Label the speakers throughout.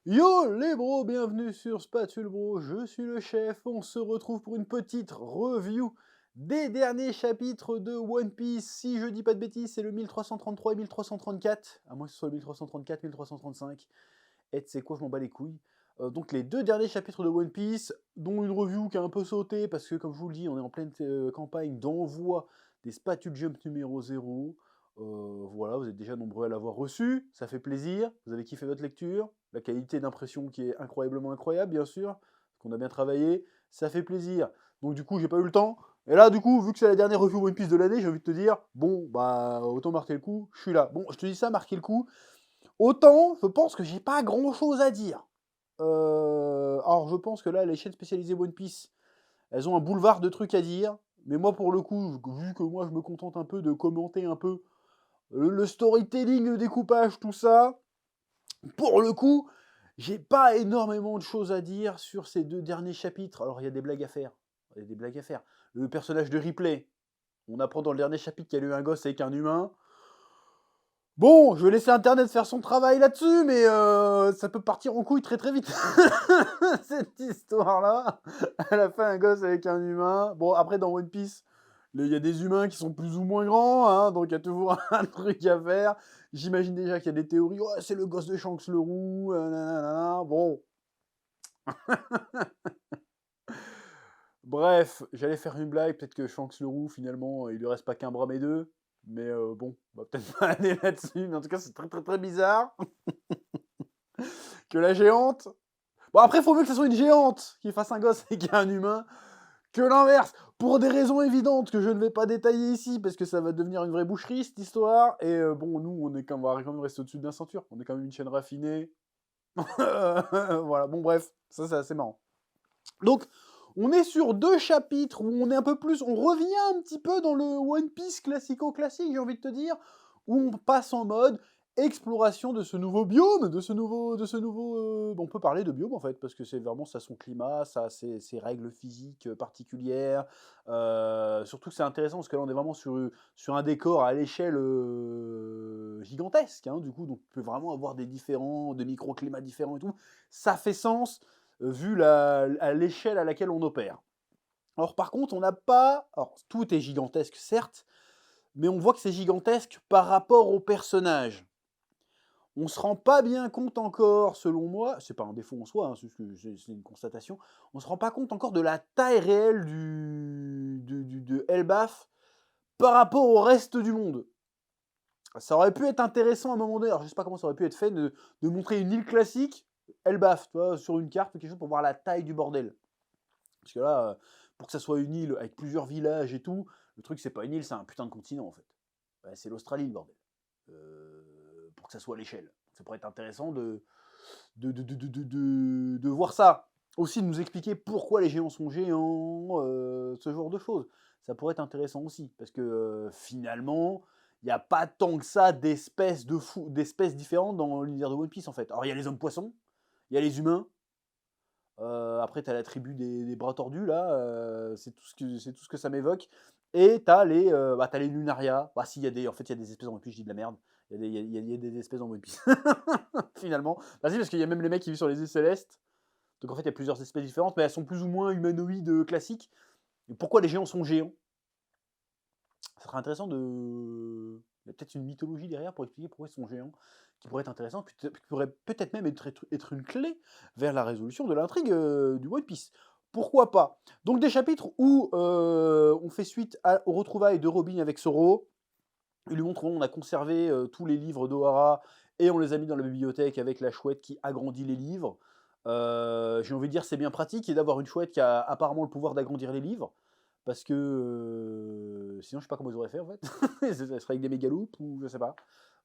Speaker 1: Yo les bros, bienvenue sur Spatule Bro, je suis le chef, on se retrouve pour une petite review des derniers chapitres de One Piece. Si je dis pas de bêtises, c'est le 1333 et 1334, à moins que ce soit le 1334, 1335, et tu sais quoi, je m'en bats les couilles. Donc les deux derniers chapitres de One Piece, dont une review qui a un peu sauté, parce que comme je vous le dis, on est en pleine campagne d'envoi des Spatule Jump numéro 0. Voilà, vous êtes déjà nombreux à l'avoir reçu, ça fait plaisir, vous avez kiffé votre lecture, la qualité d'impression qui est incroyablement incroyable, bien sûr, parce qu'on a bien travaillé, ça fait plaisir. Donc du coup, j'ai pas eu le temps. Et là, du coup, vu que c'est la dernière review One Piece de l'année, j'ai envie de te dire, bon, bah, autant marquer le coup, je suis là. Bon, je te dis ça, marquer le coup. Autant, je pense que j'ai pas grand chose à dire. Alors, je pense que là, les chaînes spécialisées One Piece, elles ont un boulevard de trucs à dire. Mais moi, pour le coup, vu que moi, je me contente un peu de commenter un peu le storytelling, le découpage, tout ça, pour le coup, j'ai pas énormément de choses à dire sur ces deux derniers chapitres. Alors, il y a des blagues à faire. Il y a des blagues à faire. Le personnage de Ripley, on apprend dans le dernier chapitre qu'il y a eu un gosse avec un humain. Bon, je vais laisser Internet faire son travail là-dessus, mais ça peut partir en couille très très vite. Cette histoire-là, elle a fait un gosse avec un humain. Bon, après, dans One Piece, il y a des humains qui sont plus ou moins grands, hein, donc il y a toujours un truc à faire. J'imagine déjà qu'il y a des théories. Oh, c'est le gosse de Shanks le roux. Nanana. Bon, bref, j'allais faire une blague. Peut-être que Shanks le roux, finalement, il lui reste pas qu'un bras mais deux. Mais bon, on va peut-être pas aller là-dessus. Mais en tout cas, c'est très très très bizarre que la géante. Bon, après, il faut mieux que ce soit une géante qui fasse un gosse et qu'il y ait un humain que l'inverse. Pour des raisons évidentes que je ne vais pas détailler ici, parce que ça va devenir une vraie boucherie, cette histoire. Et bon, nous, on va quand même rester au-dessus de la ceinture. On est quand même une chaîne raffinée. Voilà, bon, bref, ça, c'est assez marrant. Donc, on est sur deux chapitres où on est un peu plus. On revient un petit peu dans le One Piece classico-classique, j'ai envie de te dire, où on passe en mode exploration de ce nouveau biome, on peut parler de biome en fait, parce que c'est vraiment ça son climat, ça ses règles physiques particulières. Surtout que c'est intéressant parce que là on est vraiment sur un décor à l'échelle gigantesque, hein, du coup, donc on peut vraiment avoir des microclimats différents et tout. Ça fait sens vu à l'échelle à laquelle on opère. Alors par contre, on n'a pas. Alors tout est gigantesque, certes, mais on voit que c'est gigantesque par rapport au personnage. On ne se rend pas bien compte encore, selon moi, c'est pas un défaut en soi, hein, c'est une constatation, on ne se rend pas compte encore de la taille réelle de Elbaf par rapport au reste du monde. Ça aurait pu être intéressant à un moment donné, alors je sais pas comment ça aurait pu être fait, de montrer une île classique, Elbaf, tu vois, sur une carte ou quelque chose pour voir la taille du bordel. Parce que là, pour que ça soit une île avec plusieurs villages et tout, le truc, c'est pas une île, c'est un putain de continent en fait. Ouais, c'est l'Australie, le bordel. Pour que ça soit à l'échelle. Ça pourrait être intéressant de voir ça. Aussi, de nous expliquer pourquoi les géants sont géants, ce genre de choses. Ça pourrait être intéressant aussi. Parce que finalement, il n'y a pas tant que ça d'espèces différentes dans l'univers de One Piece en fait. Alors, il y a les hommes poissons, il y a les humains, après, tu as la tribu des bras tordus, là, c'est tout ce que ça m'évoque. Et tu as t'as les Lunaria. Bah, si, en fait, il y a des espèces en One Piece, je dis de la merde. Il y a des espèces en One Piece. Finalement. Bah, si, parce qu'il y a même les mecs qui vivent sur les îles célestes. Donc en fait, il y a plusieurs espèces différentes, mais elles sont plus ou moins humanoïdes classiques. Et pourquoi les géants sont géants? Ça serait intéressant de. Il y a peut-être une mythologie derrière pour expliquer pourquoi ils sont géants, qui pourrait être intéressant, qui pourrait peut-être même être une clé vers la résolution de l'intrigue du One Piece. Pourquoi pas? Donc des chapitres où on fait suite aux retrouvailles de Robin avec Zoro. Il lui montre comment on a conservé tous les livres d'Ohara et on les a mis dans la bibliothèque avec la chouette qui agrandit les livres. J'ai envie de dire c'est bien pratique et d'avoir une chouette qui a apparemment le pouvoir d'agrandir les livres. Parce que sinon, je sais pas comment ils auraient fait en fait. Ça serait avec des mégaloops ou je sais pas.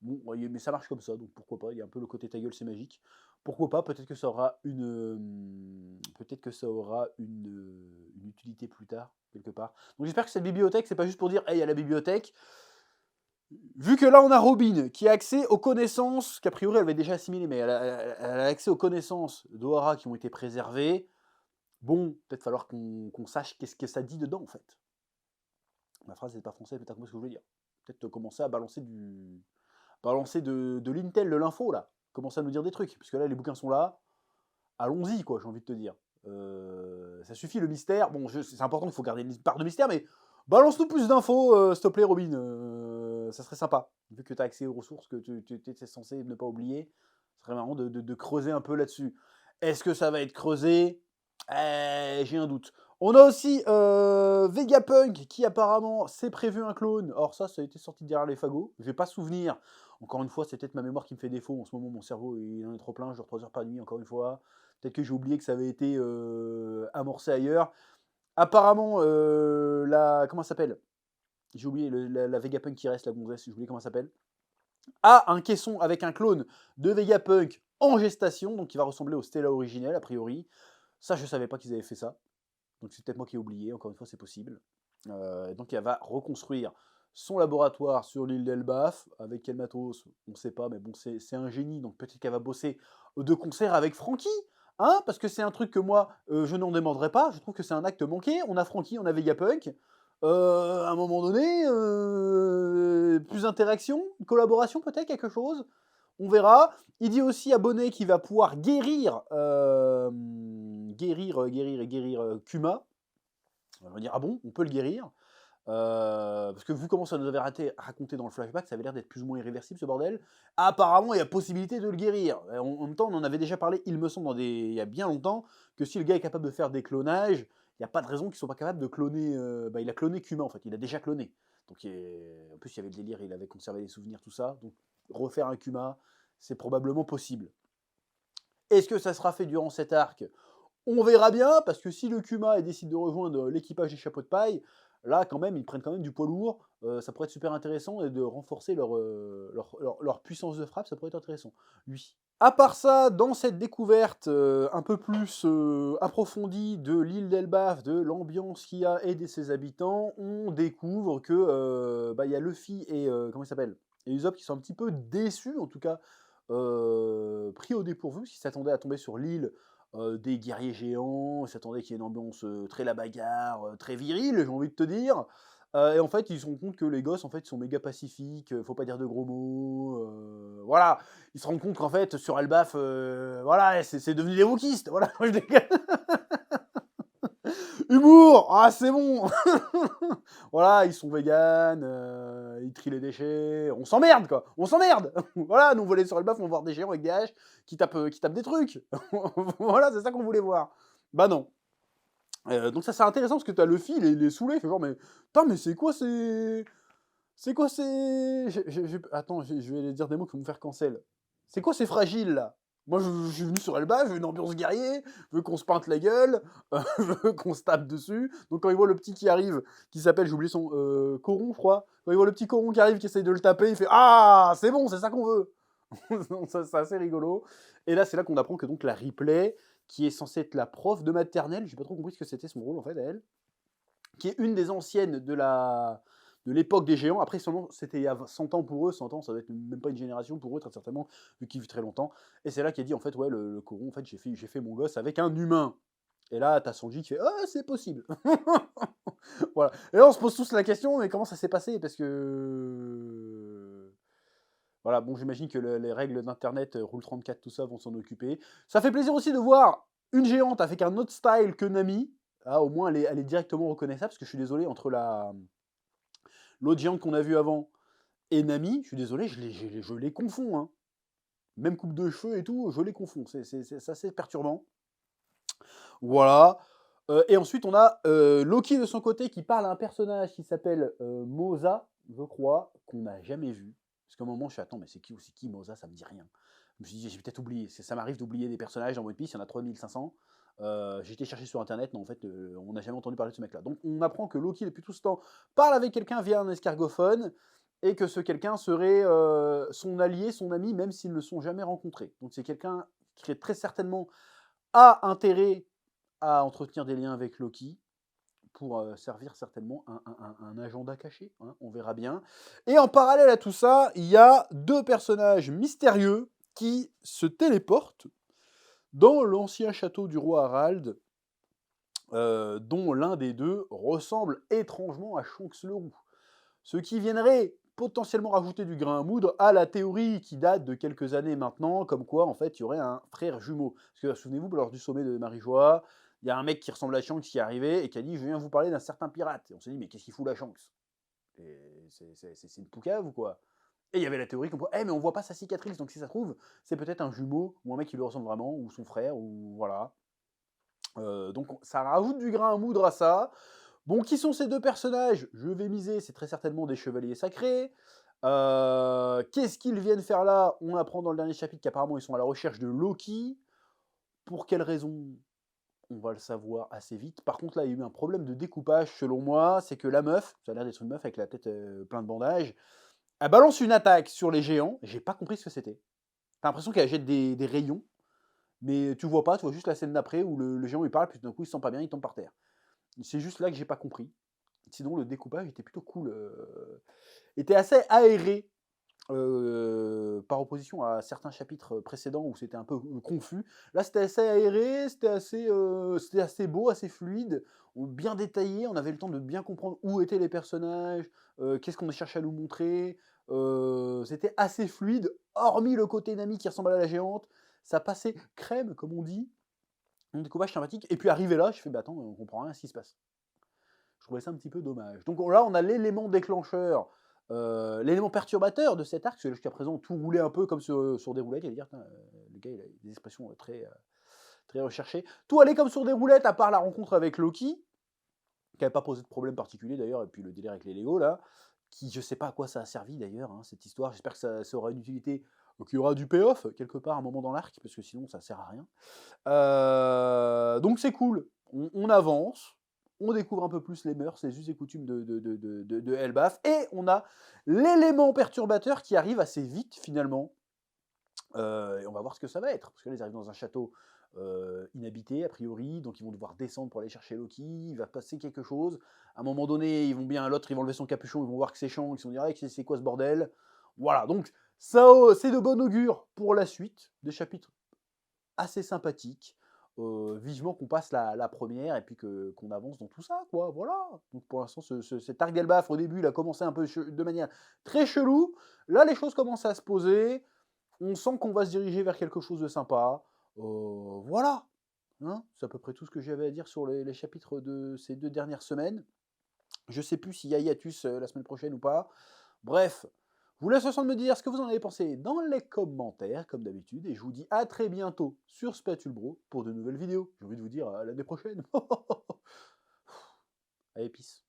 Speaker 1: Bon, mais ça marche comme ça, donc pourquoi pas. Il y a un peu le côté ta gueule, c'est magique. Pourquoi pas. Peut-être que ça aura une utilité plus tard, quelque part. Donc j'espère que cette bibliothèque, c'est pas juste pour dire, hey, il y a la bibliothèque. Vu que là, on a Robin qui a accès aux connaissances, qu'a priori elle avait déjà assimilées, mais elle a accès aux connaissances d'Ohara qui ont été préservées. Bon, peut-être falloir qu'on sache qu'est-ce que ça dit dedans en fait. Ma phrase n'est pas française, peut-être ce que je voulais dire. Peut-être commencer à balancer de l'intel, de l'info là. Commencer à nous dire des trucs, parce que là les bouquins sont là. allons-y, quoi, j'ai envie de te dire. Ça suffit le mystère. Bon, c'est important, il faut garder une part de mystère, mais balance-nous plus d'infos, s'il te plaît, Robin. Ça serait sympa. Vu que tu as accès aux ressources que tu es censé ne pas oublier, ce serait marrant de creuser un peu là-dessus. Est-ce que ça va être creusé? J'ai un doute. On a aussi Vegapunk qui apparemment s'est prévu un clone. Or ça a été sorti derrière les fagots. Je vais pas souvenir. Encore une fois, c'est peut-être ma mémoire qui me fait défaut. En ce moment, mon cerveau il en est trop plein. Je dors 3 heures par nuit, encore une fois. Peut-être que j'ai oublié que ça avait été amorcé ailleurs. Apparemment, comment ça s'appelle? J'ai oublié la Vegapunk qui reste, la gonzesse. J'ai oublié comment ça s'appelle. A un caisson avec un clone de Vegapunk en gestation, donc qui va ressembler au Stella originel, a priori. Ça, je savais pas qu'ils avaient fait ça. Donc c'est peut-être moi qui ai oublié, encore une fois, c'est possible. Donc elle va reconstruire son laboratoire sur l'île d'Elbaf. Avec quel matos, on ne sait pas, mais bon, c'est un génie, donc peut-être qu'elle va bosser de concert avec Franky, hein, parce que c'est un truc que moi, je n'en demanderai pas. Je trouve que c'est un acte manqué. On a Franky, on a Vegapunk. À un moment donné, plus d'interaction, collaboration peut-être, quelque chose. On verra. Il dit aussi à Bonnet qu'il va pouvoir guérir Kuma. On va dire, ah bon, on peut le guérir. Parce que vu comment ça nous avait raconté dans le flashback, ça avait l'air d'être plus ou moins irréversible ce bordel. Apparemment, il y a possibilité de le guérir. En même temps, on en avait déjà parlé, il me semble, il y a bien longtemps, que si le gars est capable de faire des clonages, il n'y a pas de raison qu'il ne soit pas capable de cloner. Il a cloné Kuma en fait, il a déjà cloné. Donc, en plus, il y avait le délire, il avait conservé les souvenirs, tout ça. Donc, refaire un Kuma, c'est probablement possible. Est-ce que ça sera fait durant cet arc? On verra bien, parce que si le Kuma décide de rejoindre l'équipage des chapeaux de paille, là, quand même, ils prennent quand même du poids lourd. Ça pourrait être super intéressant et de renforcer leur puissance de frappe, ça pourrait être intéressant. Oui. À part ça, dans cette découverte un peu plus approfondie de l'île d'Elbaf, de l'ambiance qu'il y a et de ses habitants, on découvre que y a Luffy et comment il s'appelle, et Usopp qui sont un petit peu déçus, en tout cas pris au dépourvu, parce qu'ils s'attendaient à tomber sur l'île des guerriers géants, ils s'attendaient qu'il y ait une ambiance très la bagarre, très virile, j'ai envie de te dire. Et en fait, ils se rendent compte que les gosses, en fait, sont méga pacifiques, faut pas dire de gros mots, voilà. Ils se rendent compte qu'en fait, sur Elbaf, voilà, c'est devenu des wokistes, voilà, moi je déconne. Humour, ah c'est bon. Voilà, ils sont véganes, ils trient les déchets, on s'emmerde quoi, on s'emmerde. Voilà, nous on voulait sur Elbaf, on va voir des géants avec des haches qui tapent des trucs. Voilà, c'est ça qu'on voulait voir. Bah non. Donc ça c'est intéressant parce que t'as Luffy, il est saoulé, il fait genre mais putain mais c'est quoi attends, je vais dire des mots qui vont me faire cancel. C'est quoi ces fragiles là? Moi je suis venu sur Elba, je veux une ambiance guerrier, je veux qu'on se peinte la gueule, je veux qu'on se tape dessus. Donc quand il voit le petit qui arrive, qui s'appelle, j'ai oublié son Coron je crois, quand il voit le petit Coron qui arrive, qui essaye de le taper, il fait ah c'est bon, c'est ça qu'on veut. Donc ça, c'est assez rigolo. Et là c'est là qu'on apprend que donc la Ripley, qui est censée être la prof de maternelle, j'ai pas trop compris ce que c'était son rôle en fait à elle, qui est une des anciennes de l'époque des géants. Après, c'était il y a 100 ans pour eux, 100 ans, ça doit être même pas une génération pour eux, très certainement, vu qu'ils vivent très longtemps. Et c'est là qu'il a dit, en fait, ouais, le Coron, en fait, j'ai fait mon gosse avec un humain. Et là, t'as Sanji qui fait, ah, c'est possible. Voilà. Et là, on se pose tous la question, mais comment ça s'est passé? Parce que... Voilà, bon, j'imagine que les règles d'Internet, Rule 34, tout ça, vont s'en occuper. Ça fait plaisir aussi de voir une géante avec un autre style que Nami. Ah, au moins, elle est directement reconnaissable, parce que je suis désolé, entre l'autre géante qu'on a vue avant et Nami, je suis désolé, je les confonds. Hein. Même coupe de cheveux et tout, je les confonds. C'est assez perturbant. Voilà. Et ensuite, on a Loki de son côté qui parle à un personnage qui s'appelle Moza, je crois, qu'on n'a jamais vu. Parce qu'à un moment, je suis attends, mais c'est qui Moza? Ça me dit rien. Je me suis dit, j'ai peut-être oublié. Ça m'arrive d'oublier des personnages dans One Piece, il y en a 3500. J'ai été chercher sur internet, mais en fait, on n'a jamais entendu parler de ce mec-là. Donc, on apprend que Loki, depuis tout ce temps, parle avec quelqu'un via un escargophone, et que ce quelqu'un serait son allié, son ami, même s'ils ne le sont jamais rencontrés. Donc, c'est quelqu'un qui très certainement a intérêt à entretenir des liens avec Loki, pour servir certainement un agenda caché, hein, on verra bien. Et en parallèle à tout ça, il y a deux personnages mystérieux qui se téléportent dans l'ancien château du roi Harald, dont l'un des deux ressemble étrangement à Shanks le Roux. Ce qui viendrait potentiellement rajouter du grain à moudre à la théorie qui date de quelques années maintenant, comme quoi, en fait, il y aurait un frère jumeau. Parce que, souvenez-vous, lors du sommet de Marie-Joie, il y a un mec qui ressemble à Shanks qui est arrivé et qui a dit: «Je viens vous parler d'un certain pirate». Et on s'est dit: «Mais qu'est-ce qu'il fout là, Shanks? Et c'est une poucave ou quoi?» Et il y avait la théorie comme quoi: «Eh mais on voit pas sa cicatrice, donc si ça se trouve, c'est peut-être un jumeau ou un mec qui lui ressemble vraiment ou son frère ou voilà». Donc ça rajoute du grain à moudre à ça. Bon, qui sont ces 2 personnages? Je vais miser, c'est très certainement des chevaliers sacrés. Qu'est-ce qu'ils viennent faire là? On apprend dans le dernier chapitre qu'apparemment ils sont à la recherche de Loki. Pour quelle raison? On va le savoir assez vite. Par contre là, il y a eu un problème de découpage selon moi, c'est que la meuf, ça a l'air d'être une meuf avec la tête, plein de bandages, elle balance une attaque sur les géants, j'ai pas compris ce que c'était. Tu l'impression qu'elle jette des rayons, mais tu vois pas, tu vois juste la scène d'après où le géant il parle, puis tout d'un coup il se sent pas bien, il tombe par terre. C'est juste là que j'ai pas compris. Sinon, le découpage était plutôt cool. Était assez aéré par opposition à certains chapitres précédents où c'était un peu confus. Là, c'était assez aéré, c'était assez beau, assez fluide, bien détaillé. On avait le temps de bien comprendre où étaient les personnages, qu'est-ce qu'on cherchait à nous montrer. C'était assez fluide, hormis le côté Nami qui ressemble à la géante. Ça passait crème, comme on dit. Un découpage sympathique. Et puis arrivé là, je fais, bah attends, on comprend rien à ce qui se passe. Je trouvais ça un petit peu dommage. Donc là, on a l'élément déclencheur, l'élément perturbateur de cet arc, parce que jusqu'à présent, tout roulait un peu comme sur des roulettes. Il dire, le gars, il a des expressions très recherchées. Tout allait comme sur des roulettes, à part la rencontre avec Loki, qui n'avait pas posé de problème particulier d'ailleurs, et puis le délire avec les Lego, là, qui je sais pas à quoi ça a servi d'ailleurs, hein, cette histoire. J'espère que ça aura une utilité, qu'il y aura du payoff quelque part à un moment dans l'arc, parce que sinon, ça sert à rien. Donc c'est cool. On avance, on découvre un peu plus les mœurs, les us et coutumes de Elbaf, et on a l'élément perturbateur qui arrive assez vite finalement. Et on va voir ce que ça va être, parce que là, ils arrivent dans un château inhabité a priori, donc ils vont devoir descendre pour aller chercher Loki, il va passer quelque chose. À un moment donné, ils vont bien, l'autre, ils vont lever son capuchon, ils vont voir que c'est Shanks, ils vont dire: c'est quoi ce bordel? Voilà, donc ça, c'est de bon augure pour la suite, des chapitres assez sympathique. Vivement qu'on passe la première et puis qu'on avance dans tout ça, quoi. Voilà. Donc pour l'instant, cet arc d'Elbaf, au début, il a commencé un peu de manière très chelou. Là, les choses commencent à se poser. On sent qu'on va se diriger vers quelque chose de sympa. Voilà. Hein, c'est à peu près tout ce que j'avais à dire sur les chapitres de ces 2 dernières semaines. Je sais plus s'il y a hiatus la semaine prochaine ou pas. Bref, je vous laisse le soin de me dire ce que vous en avez pensé dans les commentaires, comme d'habitude, et je vous dis à très bientôt sur Spatule Bro pour de nouvelles vidéos. J'ai envie de vous dire à l'année prochaine. Allez, peace.